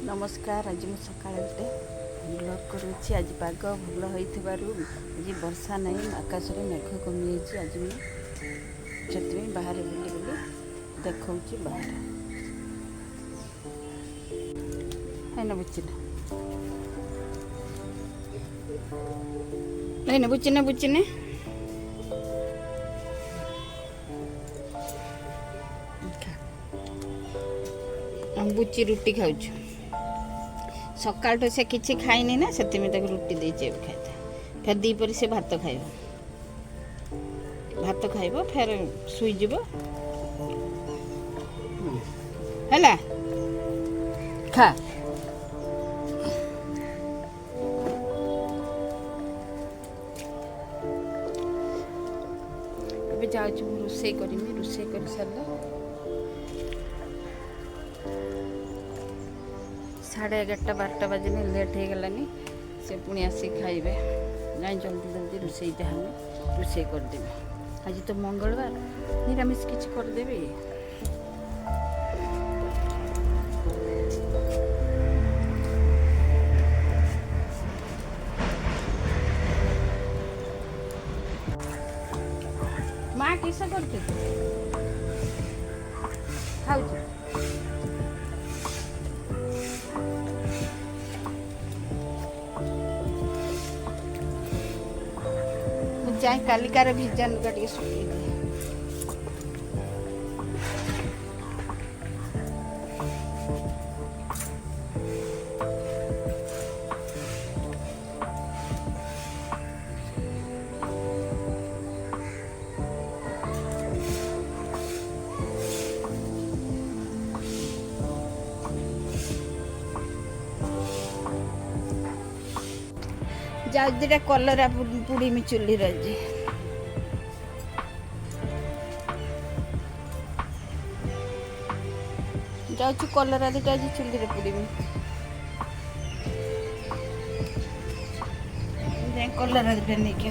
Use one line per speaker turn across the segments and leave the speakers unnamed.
नमस्कार। आज मुझे सकाल ब्लॉग करुँची। आज पाग भल हो आज वर्षा नहीं, आकाश में मेघ कमी आज मुझे बाहर बुली बुली देखा बाहर है ना बुचिना नहीं ना बुचिने बुचिने हम बुची रुटी खाऊ सकाल से किसी खाइनी ना से रुटी देचे खाई फिर दीपर से भात खाइब फिर शुईज है खा जाऊँ रोसे कर सारा 11:30-12 बजे लेट हो गलानी से पुणी आसिक खाइबे ना जल्दी जल्दी रोसे जहाँ रोसे करदेवी। आज तो मंगलवार निरामिष किसी करदेवी। माँ किस करते खाऊ जाए कालिकार भिजन टे सुखी जा दिटा कलरा पुड़ी में चुली रही जाऊँ कलरा दिटा आज चुली पुड़ी में कलरा दिटा नहीं के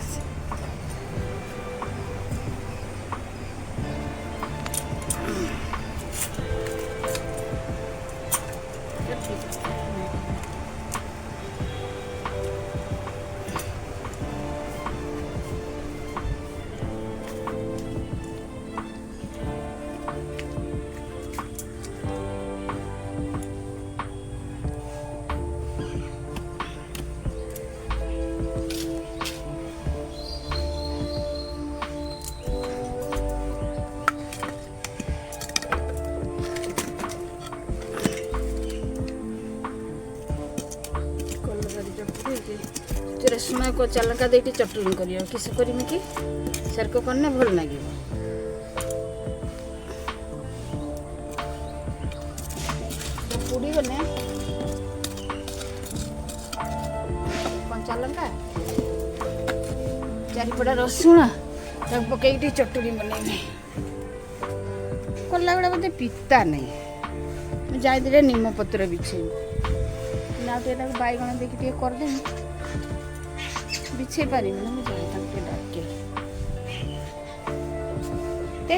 रसुण को चलका दे चटनी कर किस करमी कि सर को करने भल लगे पुड़ी गले कंचा लंका चारिपड़ा रसुण पकई चटनी बनइबे कला गुड़ा बोधे पिता नहीं जाए निम पत्र बिछे ना बैगण देखिए करदेवी बिछे पारि मुझे डाके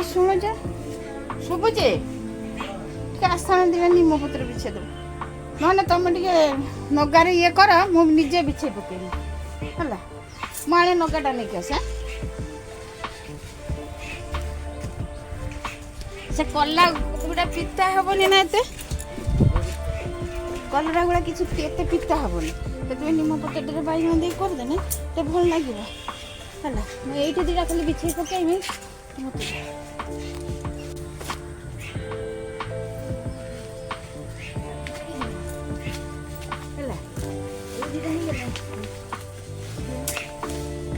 शुणुच शुभुचे आस्थान दिवे निम पत्र बिछे दो ना तुम टे नगारे ये कर मुझे बिछे पकेबी है मुझे नगाटा नहीं आस से कला गुड़ा पिता हेनी ना एत कलरा गुड़ा किसी पिता हेनी तो निम पकेट बैगण दे करदे तो भल लगे है मुझे दीटा खाली बिछे पकईबी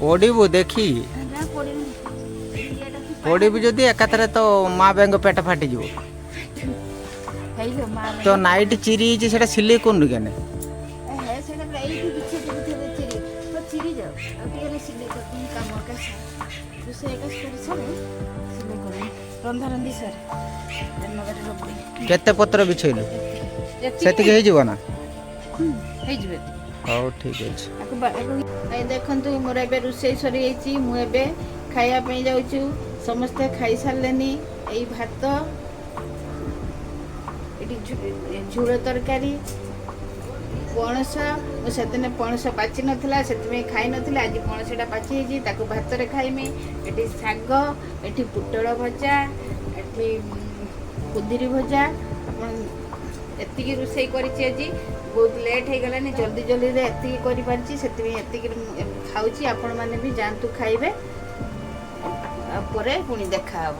पड़ू देखी पड़ू जदि एकाथरे तो माँ बेंग पेट फाटी तो नाइट चिरी से सिले कौन के
रंधारंधी सर
केते पत्र बिछेलु से ना
हो
ठीक है।
देखु मोर ए रोसे सरी मुझे खायापी जाऊँ समस्ते खाई सारे भात ये झोल तरकारी ପଣସ ମୁଁ ସେଦିନ ପଣସ ପାଚି ନଥିଲା ସେଥିପାଇଁ ଖାଇ ନଥିଲି ଆଜି ପଣସଟା ପାଚି ହେଇଛି ତାକୁ ଭାତରେ ଖାଇମି ଏଠି ଶାଗ ଏଠି ପୋଟଳ ଭଜା ଏଠି କୁନ୍ଦିରି ଭଜା ଆପଣ ଏତିକି ରୋଷେଇ କରିଛି ଆଜି ବହୁତ ଲେଟ୍ ହେଇଗଲାନି ଜଲ୍ଦି ଜଲ୍ଦିରେ ଏତିକି କରିପାରିଛି ସେଥିପାଇଁ ଏତିକି ଖାଉଛି ଆପଣମାନେ ବି ଯାଆନ୍ତୁ ଖାଇବେ ପରେ ପୁଣି ଦେଖାହବ।